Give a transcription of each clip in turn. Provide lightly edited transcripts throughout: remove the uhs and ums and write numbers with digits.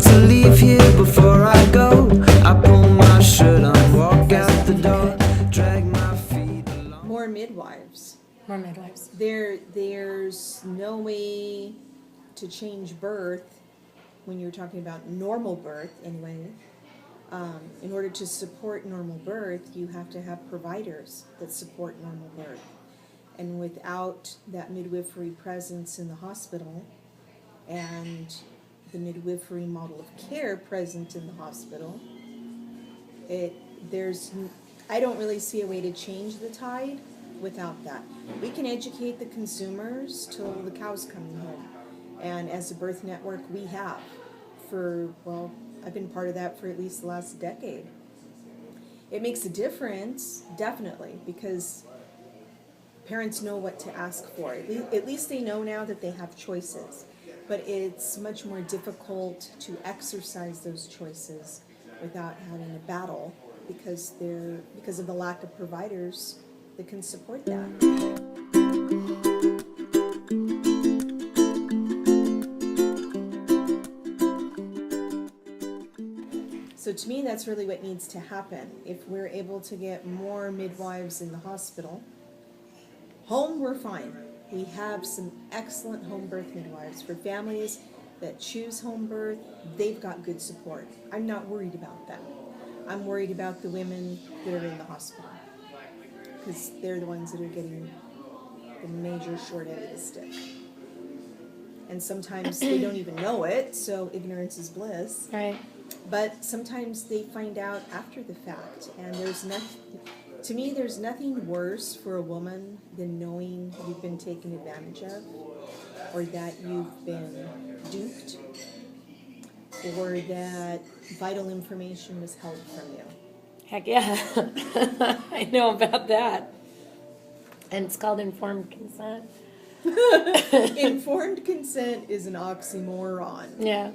to leave here before I go. I pull my shirt on, walk out the door, drag my feet along. More midwives. More midwives. There's no way to change birth when you're talking about normal birth anyway. In order to support normal birth, you have to have providers that support normal birth. And without that midwifery presence in the hospital and the midwifery model of care present in the hospital, I don't really see a way to change the tide without that. We can educate the consumers till the cows come home. And as a birth network, we have I've been part of that for at least the last decade. It makes a difference, definitely, because parents know what to ask for. At least they know now that they have choices. But it's much more difficult to exercise those choices without having a battle because of the lack of providers that can support that. So to me, that's really what needs to happen. If we're able to get more midwives in the hospital, home, we're fine. We have some excellent home birth midwives. For families that choose home birth, they've got good support. I'm not worried about that. I'm worried about the women that are in the hospital because they're the ones that are getting the major short end of the stick. And sometimes they don't even know it, so ignorance is bliss. Right. But sometimes they find out after the fact, and to me, there's nothing worse for a woman than knowing you've been taken advantage of, or that you've been duped, or that vital information was held from you. Heck yeah. I know about that. And it's called informed consent. Informed consent is an oxymoron. Yeah.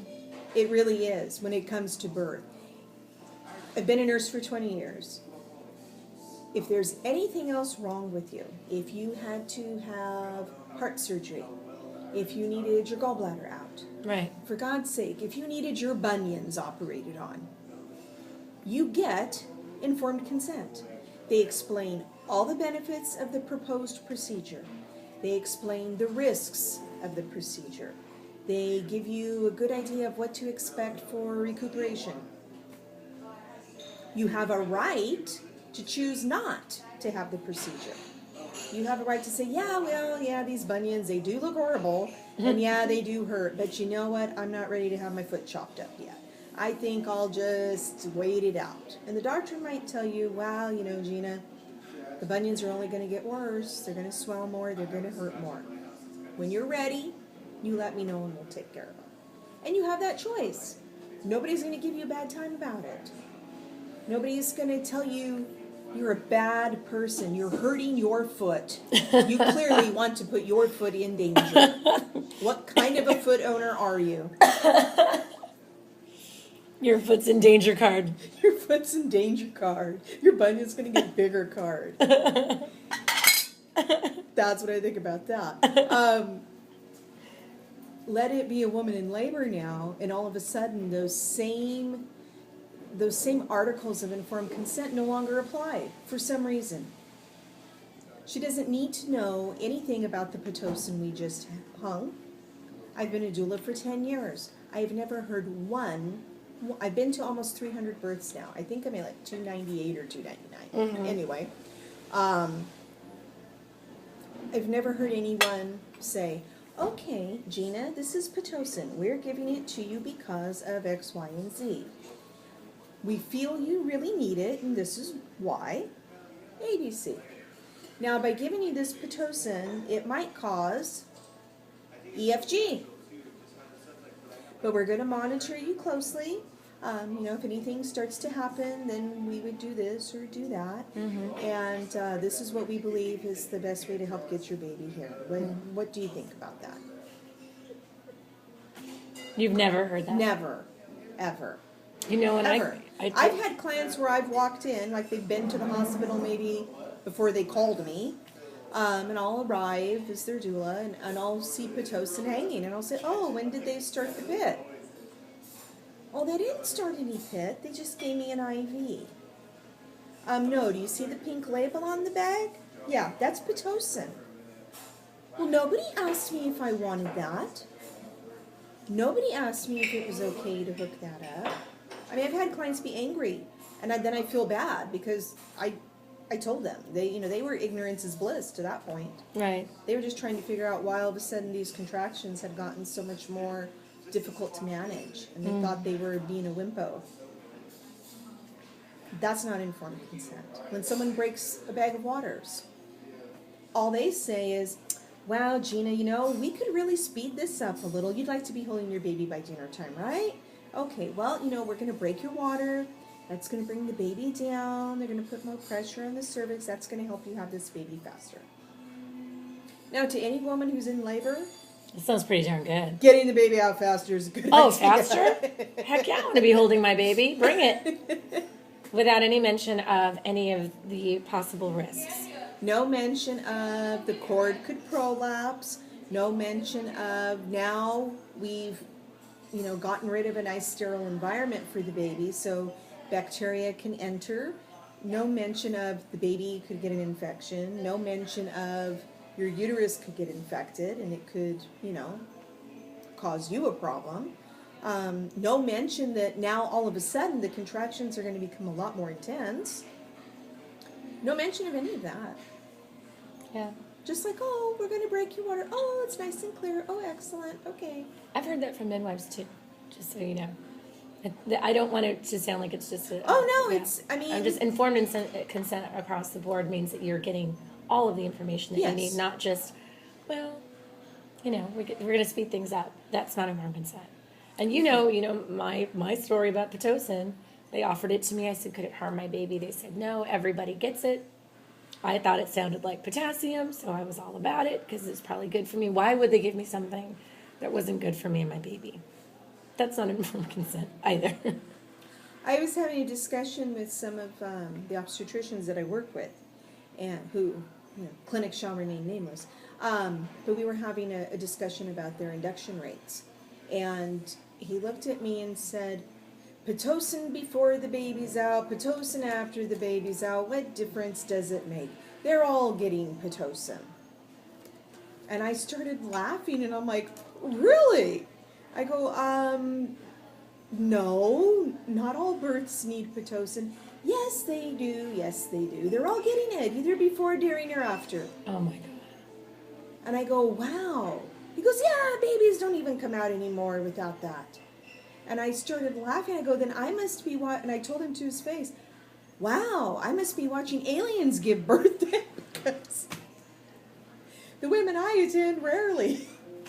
It really is when it comes to birth. I've been a nurse for 20 years. If there's anything else wrong with you, if you had to have heart surgery, if you needed your gallbladder out, Right. for God's sake, if you needed your bunions operated on, you get informed consent. They explain all the benefits of the proposed procedure. They explain the risks of the procedure. They give you a good idea of what to expect for recuperation. You have a right to choose not to have the procedure. You have a right to say, these bunions, they do look horrible, and yeah, they do hurt, but you know what? I'm not ready to have my foot chopped up yet. I think I'll just wait it out. And the doctor might tell you, Gena, the bunions are only going to get worse. They're going to swell more. They're going to hurt more. When you're ready, you let me know and we'll take care of them. And you have that choice. Nobody's going to give you a bad time about it. Nobody's going to tell you you're a bad person. You're hurting your foot. You clearly want to put your foot in danger. What kind of a foot owner are you? Your foot's in danger card. Your foot's in danger card. Your bunion's going to get bigger card. That's what I think about that. Let it be a woman in labor now, and all of a sudden those same articles of informed consent no longer apply for some reason. She doesn't need to know anything about the Pitocin we just hung. I've been a doula for 10 years. I have never heard one. I've been to almost 300 births now. I think I'm at like 298 or 299. Mm-hmm. Anyway, I've never heard anyone say, okay, Gena, this is Pitocin. We're giving it to you because of X, Y, and Z. We feel you really need it, and this is why. ABC. Now, by giving you this Pitocin, it might cause EFG. But we're going to monitor you closely. If anything starts to happen, then we would do this or do that. Mm-hmm. And this is what we believe is the best way to help get your baby here. What do you think about that? You've never heard that? Never. Ever. You know, and Ever. I've had clients where I've walked in, like they've been to the hospital maybe before they called me, and I'll arrive as their doula, and I'll see Pitocin hanging, and I'll say, oh, when did they start the pit? well, they didn't start any PIT. They just gave me an IV. No, do you see the pink label on the bag? Yeah, that's Pitocin. Well, nobody asked me if I wanted that. Nobody asked me if it was okay to hook that up. I mean, I've had clients be angry, and then I feel bad because I told them. They were ignorance is bliss to that point. Right. They were just trying to figure out why all of a sudden these contractions had gotten so much more difficult to manage, and they thought they were being a wimpo. That's not informed consent. When someone breaks a bag of waters, all they say is, wow, Gena, we could really speed this up a little. You'd like to be holding your baby by dinner time, right? Okay, well, we're going to break your water. That's going to bring the baby down. They're going to put more pressure on the cervix. That's going to help you have this baby faster. Now, to any woman who's in labor, It sounds pretty darn good. getting the baby out faster is a good Oh, idea. faster? Heck yeah, I want to be holding my baby. Bring it. Without any mention of any of the possible risks. No mention of the cord could prolapse. No mention of now we've, gotten rid of a nice sterile environment for the baby so bacteria can enter. No mention of the baby could get an infection. No mention of your uterus could get infected and it could, cause you a problem. No mention that now all of a sudden the contractions are going to become a lot more intense. No mention of any of that. Yeah. Just like, oh, we're going to break your water. Oh, it's nice and clear. Oh, excellent. Okay. I've heard that from midwives too, just so you know. I don't want it to sound like it's just a... Oh, no, yeah. I'm just informed consent across the board means that you're getting all of the information that you Yes. need, not just, well, we're going to speed things up. That's not informed consent. And my story about Pitocin, they offered it to me. I said, could it harm my baby? They said, no, everybody gets it. I thought it sounded like potassium, so I was all about it because it's probably good for me. Why would they give me something that wasn't good for me and my baby? That's not informed consent either. I was having a discussion with some of the obstetricians that I work with, and who, clinics shall remain nameless. But we were having a discussion about their induction rates. And he looked at me and said, Pitocin before the baby's out, Pitocin after the baby's out, what difference does it make? They're all getting Pitocin. And I started laughing and I'm like, really? I go, no, not all births need Pitocin. Yes, they do. Yes, they do. They're all getting it, either before, during, or after. Oh my God. And I go, wow. He goes, yeah, babies don't even come out anymore without that. And I started laughing. I go, then I must be and I told him to his face, wow, I must be watching aliens give birth then, because the women I attend rarely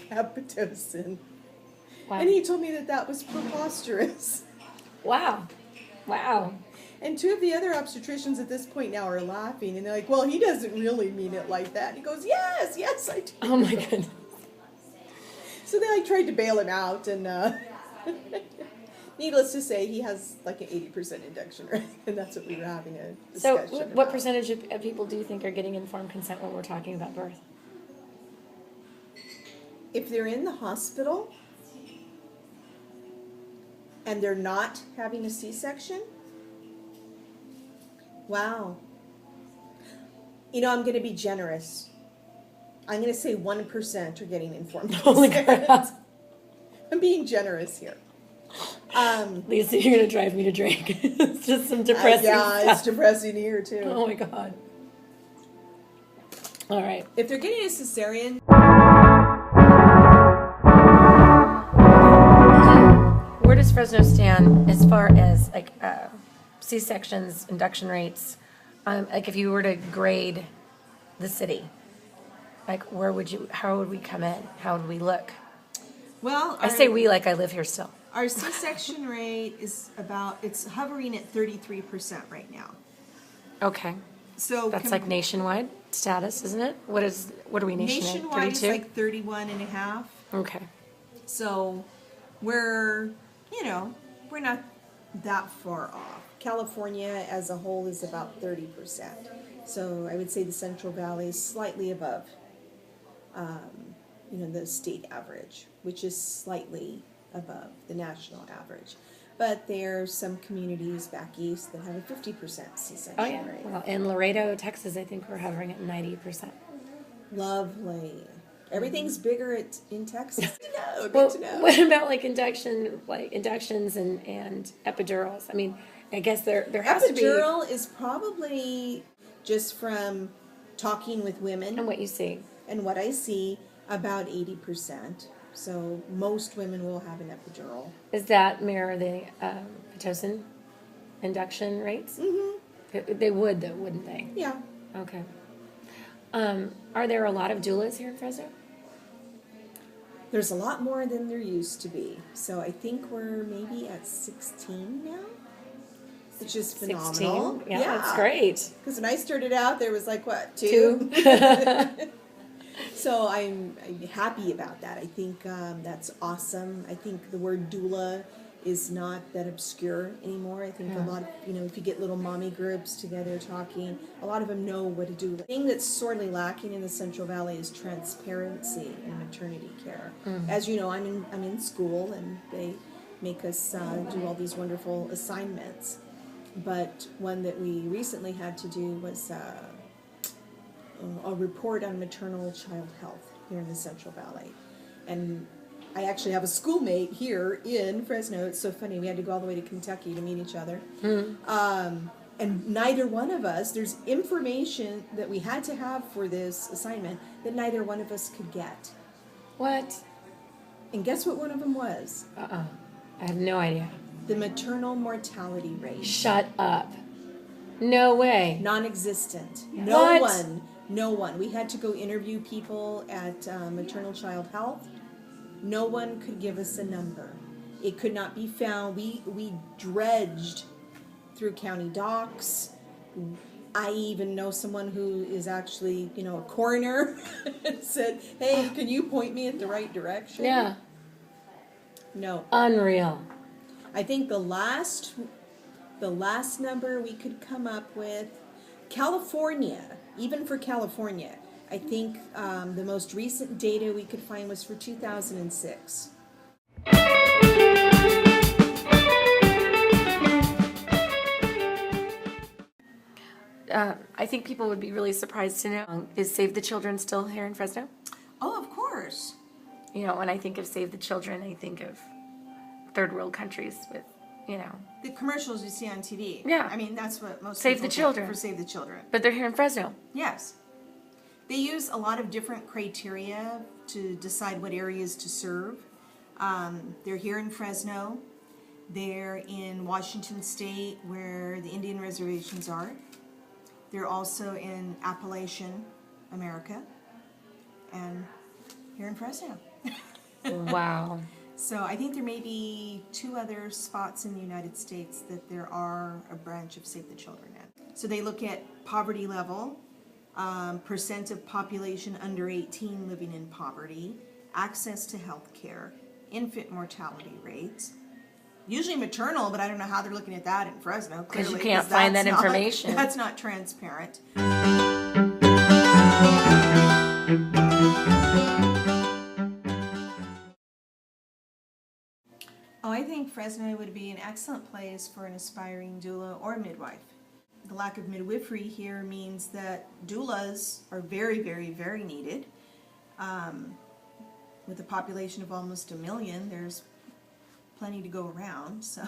have Pitocin. Wow. And he told me that was preposterous. Wow. And two of the other obstetricians at this point now are laughing, and they're like, well, he doesn't really mean it like that. And he goes, yes, I do. Oh my goodness. So then I tried to bail him out, and needless to say, he has like an 80% induction rate, and that's what we were having a discussion So what about. percentage of people do you think are getting informed consent when we're talking about birth? If they're in the hospital and they're not having a C-section, wow. I'm going to be generous. I'm going to say 1% are getting informed Holy consent. crap. I'm being generous here. Lisa, you're going to drive me to drink. It's just some depressing yeah, stuff. it's depressing here too. Oh my God. All right. If they're getting a cesarean, Where does Fresno stand as far as C-sections, induction rates? If you were to grade the city, how would we come in? How would we look? well, I say we like I live here still. our C-section rate is it's hovering at 33% right now. Okay. So That's like nationwide status, isn't it? What are we nationwide? nationwide is 32? like 31 and a half. Okay. So we're not that far off. California as a whole is about 30%. So I would say the Central Valley is slightly above, the state average, which is slightly above the national average. But there's some communities back east that have a 50% C-section Oh yeah. rate. Well, in Laredo, Texas, I think we're hovering at 90%. Lovely. Everything's bigger in Texas. Good Well, to know. what about like inductions and epidurals? I mean, I guess there has to be. Epidural is probably, just from talking with women And what you see. and what I see, about 80%. So most women will have an epidural. Does that mirror the Pitocin induction rates? Mm-hmm. They would, though, wouldn't they? Yeah. Okay. Are there a lot of doulas here in Fresno? There's a lot more than there used to be. So I think we're maybe at 16 now, which is phenomenal. 16? Yeah, that's great. Because when I started out, there was like, what, Two? So I'm happy about that. I think that's awesome. I think the word doula is not that obscure anymore. I think a lot of, if you get little mommy groups together talking, a lot of them know what a doula. The thing that's sorely lacking in the Central Valley is transparency in maternity care. As you know, I'm in school, and they make us do all these wonderful assignments. But one that we recently had to do was a report on maternal child health here in the Central Valley. And I actually have a schoolmate here in Fresno. It's so funny. We had to go all the way to Kentucky to meet each other. And neither one of us, there's information that we had to have for this assignment that neither one of us could get. What? And guess what one of them was? I have no idea. The maternal mortality rate. Shut up. No way. Non-existent. What? No one. We had to go interview people at Maternal Child Health. No one could give us a number. It could not be found. We dredged through county docs. I even know someone who is actually, a coroner, and said, "Hey, can you point me in the right direction?" Yeah. No. Unreal. I think the last number we could come up with, California, even for California, I think the most recent data we could find was for 2006. I think people would be really surprised to know, is Save the Children still here in Fresno? Oh, of course. When I think of Save the Children, I think of third world countries with, The commercials you see on TV. Yeah. I mean, that's what most Save people the think Children. for Save the Children. But they're here in Fresno. Yes. They use a lot of different criteria to decide what areas to serve. They're here in Fresno. They're in Washington State, where the Indian reservations are. They're also in Appalachian America, and here in Fresno. Wow. So I think there may be 2 other spots in the United States that there are a branch of Save the Children at. So they look at poverty level, percent of population under 18 living in poverty, access to health care, infant mortality rates, usually maternal, but I don't know how they're looking at that in Fresno. Because you clearly, can't find that that's not- information. That's not transparent. Oh, I think Fresno would be an excellent place for an aspiring doula or midwife. The lack of midwifery here means that doulas are very, very, very needed. With a population of almost 1 million, there's plenty to go around, so